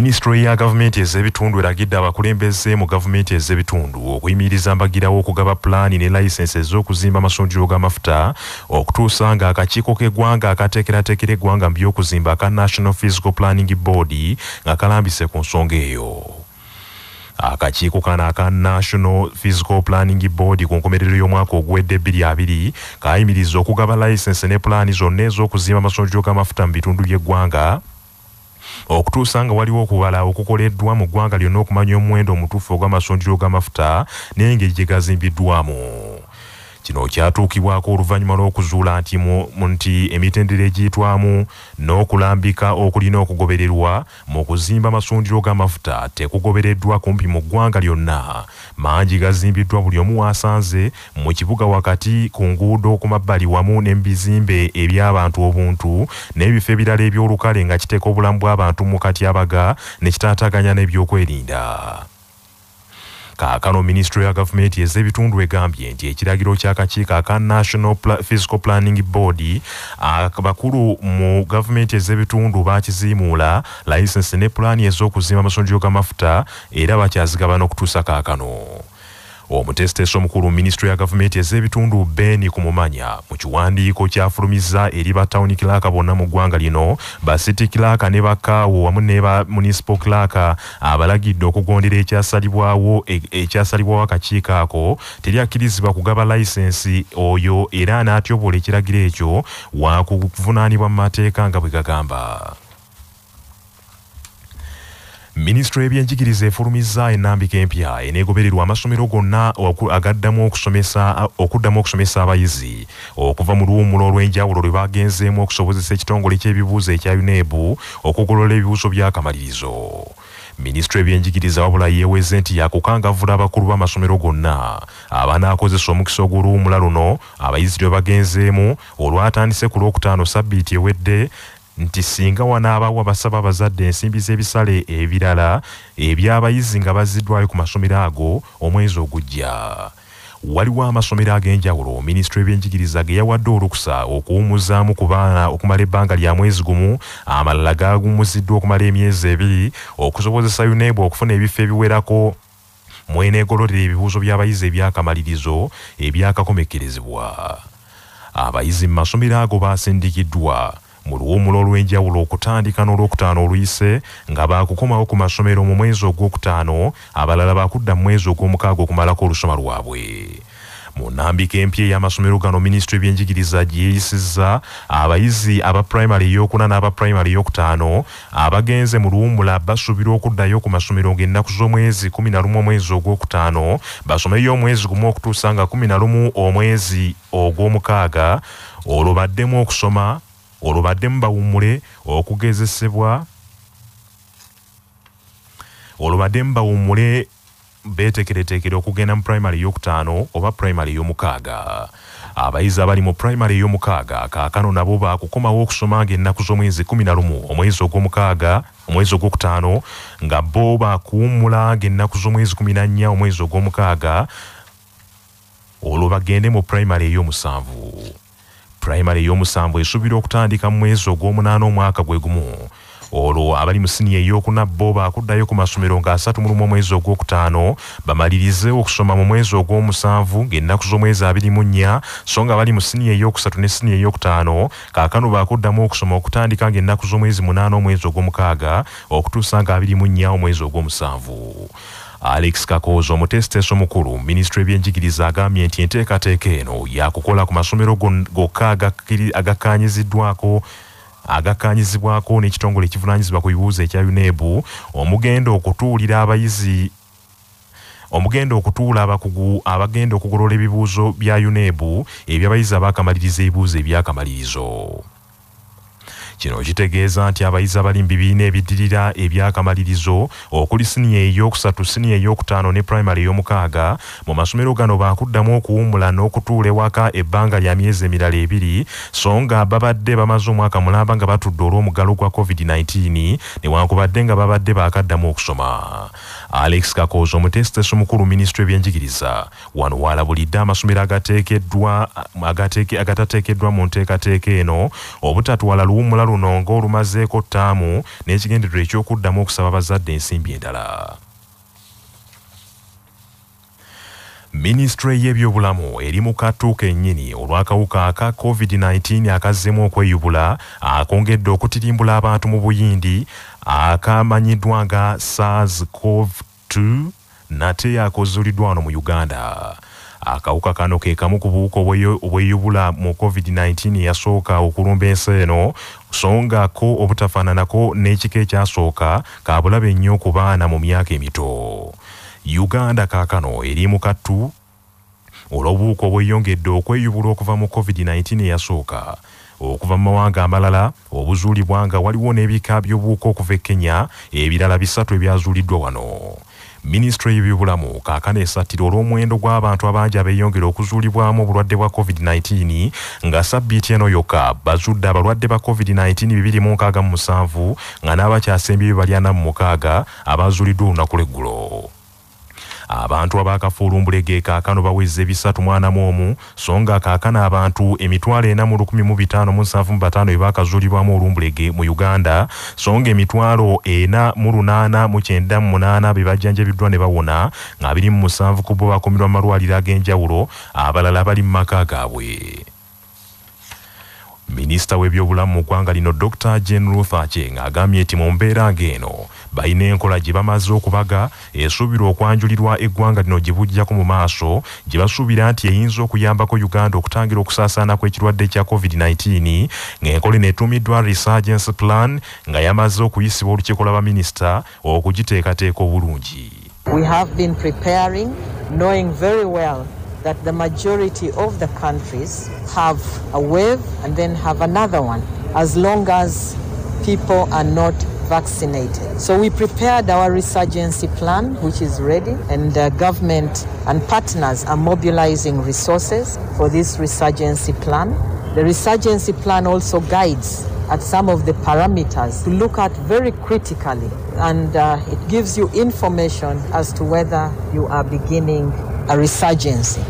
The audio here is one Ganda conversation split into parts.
Ministry ya gavumenti ez'ebitundu eragidde abakulembeze mu gavumenti ez'ebitundu okuyimiriza mbagirawo okugaba pulaani ne layisensi ez'okuzimba amasundiro g'amafuta okutuusa nga akakiiko k'eggwanga akateekerateekera eggwanga mu by'okuzimba aka National Physical Planning Board nga kalambise ku nsonga eyo. Akakiiko kano aka National Physical Planning Board ku nkomerero y'omwaka oguwedde 2020 kayimiriza okugaba layisensi ne pulaani zonna ez'okuzimba amasundiro g'amafuta mu bitundu by'eggwanga okutuusa nga waliwo okubala okukoleddwa mu ggwanga lyonna okumanya omuwendo omutuufu ogw'amasundiro g'amafuta n'engeri gye gazimbiddwamu. Kino kyatuukibwako oluvannyuma lw'okuzuula nti emitendera egiyitwamu n'okulambika okulina okugobererwa mu kuzimba amasundiro g'amafuta tekugobereddwa kumpi mu ggwanga lyonna. Mangi gazimbiddwa buli omu waasanze mu kibuga wakati ku nguudo ku mabbali wamu n'ebizimbe eby'abantu obuntu n'ebifo ebirala eby'olukale nga kiteeka obulamu bw'abantu mu katyabaga ne kitaataganya n'ebyokwerinda. Kaakano Ministry ya gavumenti ez'ebitundu egambye nti ekiragiro ky'akakiiko aka National Physical Planning Board abakulu mu gavumenti ez'ebitundu baakiziimuula layisensi ne pulaani ez'okuzimba amasundiro g'amafuta era bakyazigaba n'okutuusa kaakano. Omutesiteesi omukulu mu Ministry ya gavumenti ez'ebitundu Ben Kumumanya mu kiwandiiko kyafulumizza eri ba town clerk bonna mu ggwanga lino ba city clerk ne bakaawo wamu ne ba municipal clerk abalagidde okugondera ekyasalibwawo akakiiko ako teryakkirizibwa kugaba layisensi oyo era n'atyobola ekiragiro ekyo waakuvunaanibwa mu mateeka nga bwe gagamba. Ministry y'ebyenjigiriza efulumizza ennambika empya eneegobererwa amasomero gonna okuddamu okusomesa abayizi okuva mu luwummula olw'enjawulo lwe bagenzeemu okusobozesa ekitongole ky'ebibuuzo ekya UNEB okugolola ebibuuzo by'akamalirizo. Ministry y'ebyenjigiriza wabula yeeweze nti yakukangavvula abakulu b'amasomero gonna abanaakozesa omukisa ogw'oluwummula luno abayizi lwe bagenzeemu olwatandise ku Lwokutaano sabbiiti ewedde nti singa wanaabawo abasaba abazadde ensimbi z'ebisale ebirala eby'abayizi nga bazziddwayo ku masomero ago omwezi ogujja. Waliwo amasomero ag'enjawulo Ministry y'ebyenjigiriza ge yawadde olukusa okuwummuzaamu ku baana okumala ebbanga lya mwezi gumu, amalala gaagummuziddwa okumala emyezi 2 okusobozesa UNEB okufuna ebifo ebiwerako mu eneegololera ebibuuzo by'abayizi ebyakamalirizo ebyakakomekkerezebwa. Abayizi mu masomero ago baasindikiddwa mu luwummula olw'enjawulo okutandika n'Olwokutaano oluyise nga baakukomawo ku masomero mu mwezi ogwokutaano, abalala baakudda mu mwezi ogw'omukaaga okumalako olusoma lwabwe. Mu nnambika empya ey'amasomero gano Ministry y'ebyenjigiriza gyeyisizza abayizi aba primary ey'okuna n'aba primary ey'okutaano abagenze mu luwummula basuubirwa okuddayo ku masomero ng'ennaku z'omwezi 11 omwezi ogwokutaano basomeyo omwezi gumu okutuusa nga 11 omwezi ogw'omukaaga olwo baddemu okusoma olwo baddemu bawummule okugezesebwa olwo baddemu bawummule beeteekereteekere okugenda mu primary ey'okutaano oba primary ey'omukaaga. Abayizi abali mu primary ey'omukaaga kaakano nabo baakukomawo okusoma ng'ennaku z'omwezi 11 omwezi ogw'omukaaga omwezi ogwokutaano nga bo baakuwummula ng'ennaku z'omwezi 14 omwezi ogw'omukaaga olwo bagende mu primary ey'omusanvu. Primary ey'omusanvu esuubirwa okutandika mu mwezi ogw'omunaana omwaka gwe gumu. Olwo abali mu siniya ey'okuna bo baakuddayo ku masomero nga 31 omwezi ogwokutaano bamalirize okusoma mu mwezi ogw'omusanvu ng'ennaku z'omwezi 24, so nga abali mu siniya ey'okusatu ne siniya ey'okutaano kaakano baakuddamu okusoma okutandika ng'ennaku z'omwezi 8 omwezi ogw'omukaaga okutuusa nga 24 omwezi ogw'omusanvu. Alex Kakozo omutesiteesi omukulu Ministry y'ebyenjigiriza agambye nti enteekateeka eno yakukola ku masomero gokka agakkaanyizibwako n'ekitongole ekivunaanyizibwa ku bibuuzo ekya UNEB omugenda okutuula abakugu abagenda okugolola ebibuuzo bya UNEB eby'abayizi abakamaliriza ebibuuzo ebyakamalirizo. Kino kitegeeza nti abayizi abali mu bibiina ebiddirira ebyakamalirizo okuli siniya ey'okusatu, siniya ey'okutaano ne primary ey'omukaaga mu masomero gano baakuddamu okuwummula n'okutuula ewaka ebbanga lya myezi emirala 2, so nga babadde bamaze omwaka mulamba nga batudde olw'omuggalo gwa COVID-19 newankubadde nga babadde baakaddamu okusoma. Alex Kakozo omutesiteesi omukulu Ministry y'ebyenjigiriza wano waalabulidde amasomero agatateekeddwa mu nteekateeka eno obutatwala luwummula luno ng'olumazeeko ttaamu n'ekigendererwa eky'okuddamu okusaba bazadde ensimbi endala. Ministry y'ebyobulamu eri mu kattu kennyini olw'akawuka aka COVID-19 akazzeemu okweyubula akongedde okutirimbula abantu mu buyindi akamanyiddwa nga SARS-CoV-2 nate akozuuliddwa wano mu Uganda. Akawuka kano ke kamu ku buwuka obweyubula mu COVID-19 yasooka okulumba ensi eno so nga ko obutafaananako n'ekika ekyasooka ka bulabe nnyo ku baana mu myaka emito. Uganda kaakano eri mu kattu olw'obuwuka obweyongedde okweyubula okuva mu COVID-19 eyasooka. Okuva mu mawanga amalala obuzuulibwa nga waliwo n'ebika by'obuwuka okuva e Kenya ebirala 3 ebyazuuliddwa wano. Ministry y'ebyobulamu kaakano esattira olw'omuwendo gw'abantu abangi abeeyongera okuzuulibwamu obulwadde bwa COVID-19 nga sabbiiti eno yokka bazudde abalwadde ba COVID-19 267 nga n'abakyasembyeyo bali 46 abazuuliddwa olunaku lw'eggulo. Abantu abakafuulumbulege kaakano bawezze 341 so nga kaakano abantu 4,157 bakazuulibwamu olumbulege mu Uganda so nga 4,898 bebajjanjabiddwa ne bawona nga 27 ku bo bakumirwa mu malwaliro ag'enjawulo abalala bali mu maka gaabwe. Minisita w'ebyobulamu mu ggwanga lino Dr. Jane Ruth Aceng agambye nti mu mbeera ng'eno balina enkola gye bamaze okubaga esuubirwa okwanjulirwa eggwanga lino gye bujjako mu maaso gye basuubira nti eyinza okuyambako Uganda okutangira okusaasaana kw'ekirwadde kya COVID-19 ng'enkola eno etuumiddwa Resurgence Plan nga yamaze okuyisibwa olukiiko lw'abaminisita okugiteekateeka obulungi. We have been preparing, knowing very well that the majority of the countries have a wave and then have another one, as long as people are not vaccinated. So we prepared our resurgency plan, which is ready, and the government and partners are mobilizing resources for this resurgency plan. The resurgency plan also guides at some of the parameters to look at very critically, and it gives you information as to whether you are beginning a resurgency.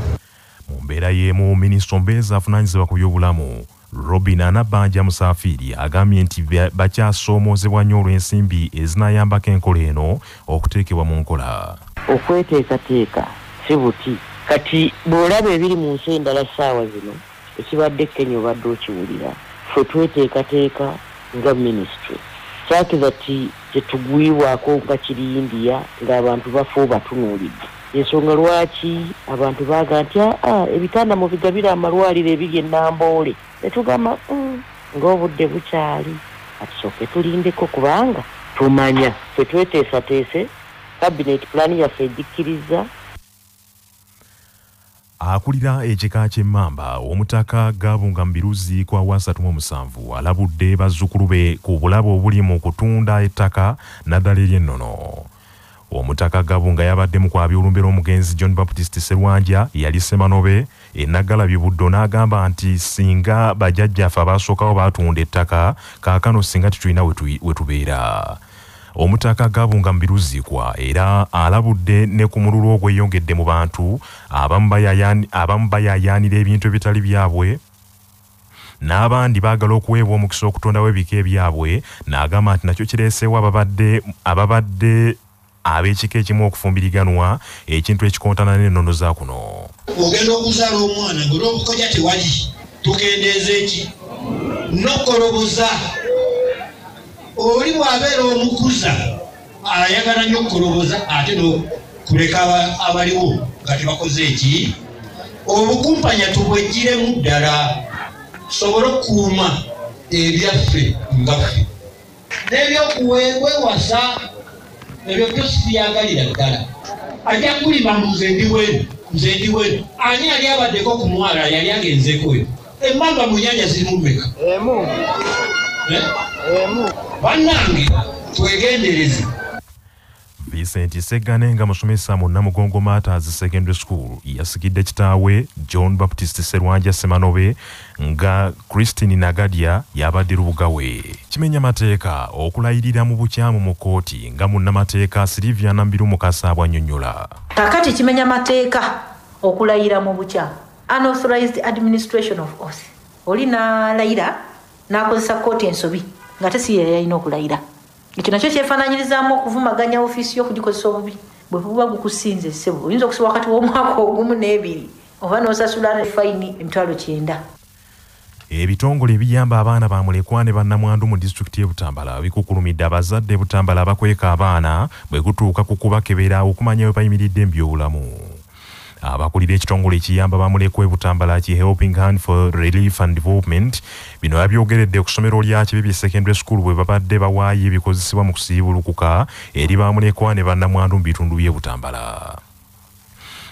Mu mbeera y'emu minisita omubeezi avunaanyizibwa ku byobulamu Robin Anabanja Musafiri agambye nti bakyasoomoozebwa nnyo olw'ensimbi ezinaayambako enkola eno okuteekebwa mu nkola. Okweteekateeka si buti kati bw'olaba ebiri mu nsi endala ssaawa zino ekibadde Kenya obadde okiwulira ffe tweteekateeka nga minisitule kyakiza ti kyetugwibwako nga kiri India ng'abantu bafa batunuulidde. Ensonga lwaki abantu baaga nti ebitanda mu bigabira amalwaliro ebiri e Namboole ne tugamba ng'obudde bukyali atusooke tulindeko kubanga tumanya ffe tweteesateese cabinet plan yaffe egikkiriza. Akulira ekika ky'emmamba omutaka Gabunga Mbiruzi kwa 37 alabudde bazzukulu be ku bulabo obuli mu kutunda ettaka naddala ery'ennono. Omutaka Gabunga yabadde mu kwabya olumbera omugenzi John Baptist Serwanja yali Semanobe Naggalabye Buddo n'agamba nti singa bajjajjaffe abaasookawo baatunda ettaka kaakano singa tetulina wetubeera. Omutaka Gabunga Mbiruzikwa era alabudde ne ku mululu ogweyongedde mu bantu abamu bayaayaanira ebintu ebitali byabwe n'abandi baagala okuweebwa omukisa okutondawo ebika ebyabwe n'agamba nti nakyo kireeseewo ababadde ab'ekika ekimu okufumbiriganwa ekintu ekikontana n'ennono za kuno. Ogenda okuzaala omwana ng'olw'obukodya tewali tukendeeza eki n'okoloboza oli bw'abeera omukuza ayagala nnyo okukoloboza ate n'okuleka abaliwo nga tebakoze eki obukumpanya tubwejjiremu ddala tusobole okukuuma ebyaffe nga ffe n'ebyokuwewasa ebyo byose byagalira ddala ajja kulima nze ndi wenu ani yali abaddeko ku mwala yali agenzeko eyo emmamba mu nnyanja zirimu mmeka bannange twegendereze. Vincent Seganenga musomesa mu Namugongo Matters Secondary School yasigidde kitaawe John Baptist Serwanja Semanobe nga Christine Nagadia yabadde lubugawe. Kimenya mateeka okulayirira mu bukyamu mu kooti nga munnamateeka Sylvia Nambiru Mukasa bw'annyonnyola. Kakati kimenya mateeka okulayira mu bukyamu unauthorized administration of oath. Oli n'alayira n'akozesa kkooti ensobi ng'ate si ye yalina okulayira. Ekyo nakyo kyefaananyirizaamu okuvumaganya ofiisi y'okugikozesa obubi. Bwe buba bukusinze ssebo oyinza okusiba wakati w'omwaka ogumu n'ebiri oba n'osasula fayini $9,000. Ebitongole ebiyamba abaana ba mulekwa ne bannamwandu mu disitulikiti y'e Butambala bikukulumidde abazadde Butambala abakweka abaana bwe gutuuka ku kubakebera okumanya we bayimiridde mu byobulamu. Abakulira ekitongole ekiyamba bamulekwa e Butambala ki Helping Hand for Relief and Development bino yabyogeredde ku ssomero lya Kibibi Secondary School bwe babadde bawaayo ebikozesebwa mu kusiibulukuka eri bamulekwa ne bannamwandu mu bitundu by'e Butambala.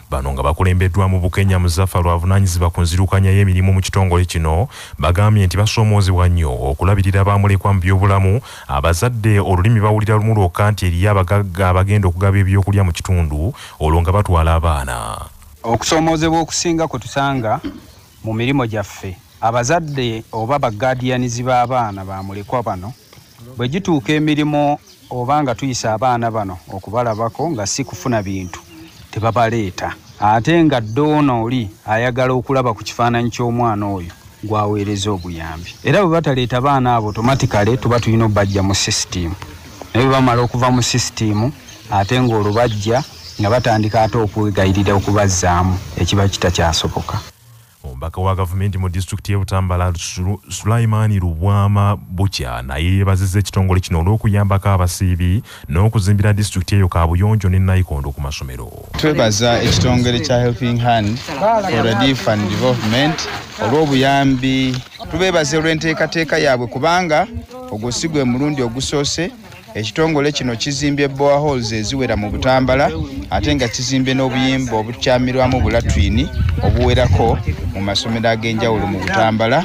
Bano nga bakulembeddwa mu Bukenya Muzaffa lwavunaanyizibwa ku nzirukanya y'emirimu mu kitongole kino bagambye nti basoomoozebwa nnyo okulabirira bamulekwa mu byobulamu abazadde olulimi bawulira lumu lwokka nti eriyo abagagga abagenda okugaba ebyokulya mu kitundu olwo nga batwala abaana. Okusoomoozebwa okusinga kwe tusanga mu mirimu gyaffe abazadde oba bagaadiyanizi b'abaana bamulekwa bano bwe gituuka emirimu oba nga tuyisa abaana bano okubalabako nga si kufuna bintu tebabaleeta ate nga ddoona oli ayagala okulaba ku kifaananyi ky'omwana oyo gwaweereza obuyambi era bwe bataleeta baana abo automatically tuba tulina obbajja mu sisitimu naye bwe bamala okuva mu sisitimu ate ng'olwo bajja nga batandika ate okwegayirira okubazzaamu ekiba kitakyasoboka. Omubaka wa gavumenti mu disitulikiti y'e Butambala Sulaiman Rubwama Bukya naye yeebazizza ekitongole kino olw'okuyambako abasiibi n'okuzimbira disitulikiti eyo kaabuyonjo ne Nayikondo ku masomero. Twebaza ekitongole kya Helping Hand for Relief and Development olw'obuyambi. Tubeebaze olw'enteekateeka yaabwe kubanga ogwo si gwe mulundi ogusoose ekitongole kino kizimbye boreholes eziwera mu Butambala ate nga kizimbye n'obuyimba obukyamirwamu bulatwini obuwerako mu masomero ag'enjawulo mu Butambala.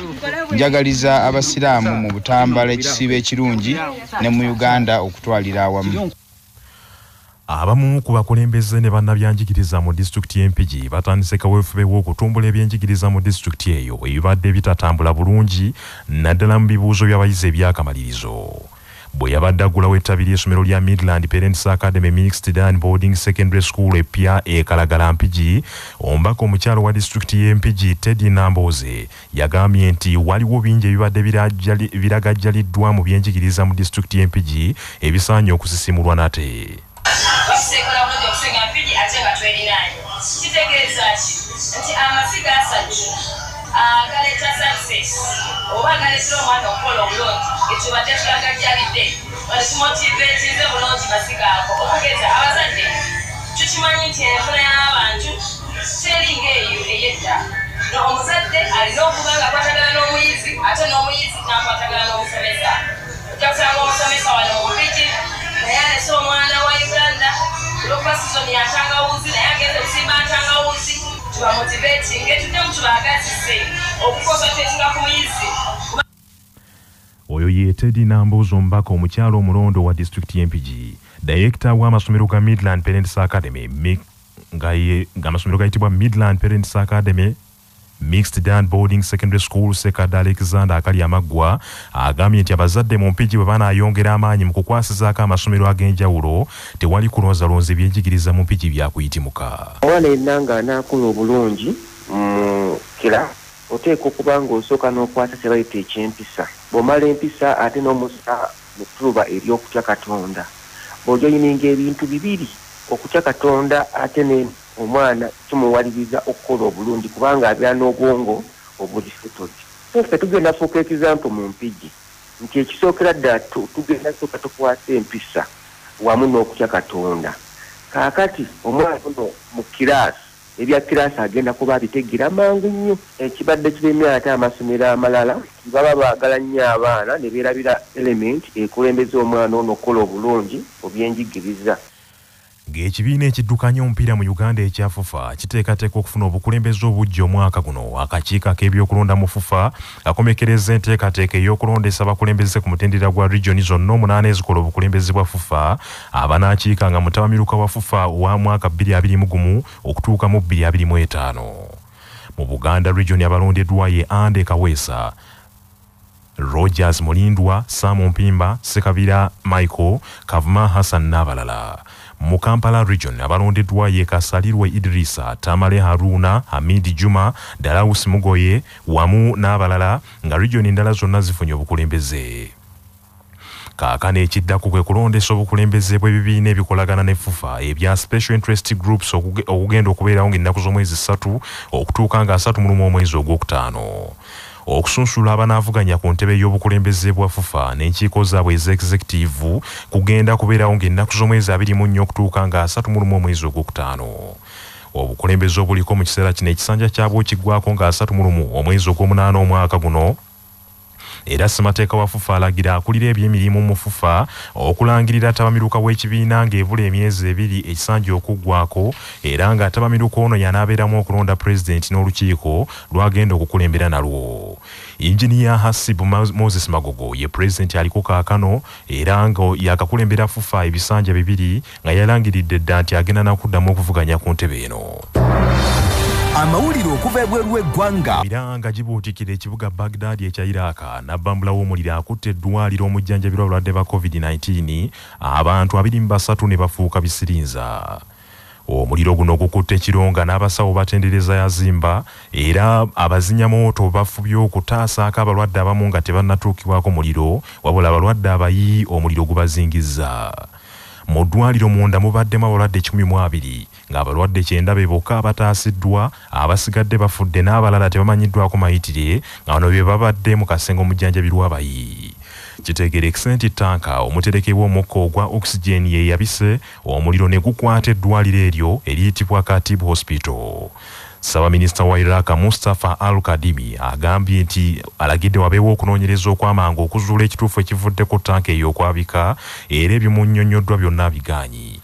Njagaliza abasiraamu mu Butambala ekisiibo ekirungi ne mu Uganda okutwalira awamu. Abamu ku bakulembeze ne bannabyanjigiriza mu disitulikiti y'Empigi batandise kaweefube w'okutumbula ebyenjigiriza mu disitulikiti eyo ebibadde bitatambula bulungi naddala mu bibuuzo by'abayizi ebyakamalirizo. Bwe yabadde aggulawo ettabi ly'essomero lya Midland Parents Academy Mixed Day Boarding Secondary School epya e Kalagala Mpigi, omubaka omukyalo wa disitulikiti y'Empigi Teddy Nambooze yagambye nti waliwo bingi ebibadde biragajjaliddwa mu byenjigiriza mu disitulikiti y'Empigi ebisaanye okusisimulwa nate. Galeta success oba galeta omwana okukola obulungi ekibadde tulagajjalidde kimotiveetinze bulungi masiga ako okugeza abazadde tukimanyi nti enfuna y'abantu teringa eyo ey'edda omuzadde alina okuba nga akwatagana n'omuyizi ate n'omuyizi n'akwatagana n'omusomesa ojja kusanga omusomesa wano omupiki naye alese omwana wa Uganda olwokuba sizoni yatangawuzi naye agenda okusimba ntangawuzi tubamotivating etudemu tubagazise okukonsatetinga ku muyizi. Oyo ye Teddy Nambooze omubaka omukyalo omulondo wa disitulikiti y'Empigi. Director w'amasomero ga Midland Parents Academy nga amasomero gayitibwa Midland Parents Academy Mixed Day Boarding Secondary School Sekada Alexander akali amaggwa agambye nti abazadde mu Mpigi bwe banaayongera amaanyi mu kukwasizaako amasomero ag'enjawulo tewali kulonzalonza ebyenjigiriza mu Mpigi byakuyitimuka. Omwana yenna ng'anaakola obulungi kira oteeka okuba ng'osooka n'okwata kye bayita ekyempisa. Bw'omala empisa ate n'omusa mu ttuba ery'okutya Katonda. Bw'ojja oyininga ebintu bibiri okutya Katonda ate ne omwana tumuwaliriza okukola obulungi kubanga abeera n'obwongo obuli settled. Ffe tugenda fuuka example mu Mpigi nti ekisookera ddala tugenda sooka tukwasa empisa wamu n'okutya Katonda. Kaakati omwana ono mu kiraasi ebya kiraasi agenda kuba abitegira mangu nnyo. Ekibadde kiremye ate amasomero amalala baba baagala nnyo abaana ne beerabira element ekulembeza omwana ono okukola obulungi mu byenjigiriza. Ng'ekibiina ekiddukanya omupiira mu Uganda ekya FUFA kiteekateeka okufuna obukulembeze obuggya omwaka guno. Akakiiko ak'ebyokulonda mu FUFA kakomekereza enteekateeka ey'okulondesa abakulembeze ku mutendera gwa regioni zonna 8 ezikola obukulembeze bwa FUFA abanaakiikanga mutabamiruka wa FUFA wa mwaka 2021 okutuuka mu 2025. Mu Buganda regioni abalondeddwa ye Ande Kaweesa, Rogers Mulindwa, Sam Mpimba, Sekabira Michael, Kavuma Hassan n'abalala. mu Kampala region abalondeddwa ye Kasalirwe Idrisa, Tamale Haruna, Hamidi Juma, Dalawus Mugoye wamu n'abalala nga region endala zonna zifunye obukulembeze. Kaakano ekiddako kwe kulondesa obukulembeze bw'ebibiina ebikolagana ne FUFA ebya special interest groups okugenda okubeerawo ng'ennaku z'omwezi 3 okutuuka nga 31 omwezi ogwokutaano. Okusunsula abanaavuganya ku ntebe y'obukulembeze bwa FUFA n'enkiiko zaabwe ez'executive kugenda kubeerawo ng'ennaku z'omwezi 24 okutuuka nga 31 omwezi ogwokutaano. Obukulembeze obuliko mu kiseera kino ekisanja kyabwo kiggwako nga 31 omwezi ogw'omunaana omwaka guno. Era ssemateeka wa FUFA alagira akulira eby'emirimu mu FUFA okulangirira tabamiruka w'ekibiina ng'ebula emyezi 2 ekisanja okuggwako era nga tabamiruka ono y'anaabeeramu okulonda pulezidenti n'olukiiko lwagenda okukulembera nalwo. Injiniya Hasibu Moses Magogo ye pulezidenti aliko kaakano era nga yakakulembera FUFA ebisanja 2 nga yalangiridde dda nti agenda nakuddamu okuvuganya ku ntebe eno. Amawulire okuva ebweru w'eggwanga. Miranga gibuutikira ekibuga Baghdad ekya Iraq nabbambula w'omuliro akutte eddwaliro omujjanjabirwa abalwadde ba COVID-19 abantu 23 ne bafuuka bisirinza. Omuliro guno gukutte Kironga n'abasawo batendereza yazimba era abazinyamooto bafubye okutaasaako abalwadde abamu nga tebannatuukibwako muliro wabula abalwadde abayi omuliro gubazingizza. Mu ddwaliro munda mubaddemu abalwadde 12 ng'abalwadde 9 be bokka abataasiddwa, abasigadde bafudde n'abalala tebamanyiddwako mayitire nga bano bye babadde mu kasengo omujjanjabirwa abayi. Kitegerekese nti tanka omuterekebwa omukka ogwa oxygen ye yabise omuliro ne gukwata eddwaliro eryo eriyitibwa Katib Hospital. Ssabaminisita wa Iraq Mustafa Al-Kadimi agambye nti alagidde wabeewo okunoonyereza okw'amangu okuzuula ekituufu ekivudde ku tanka eyo okwabika era ebimunnyonnyoddwa byonna bigaanyi.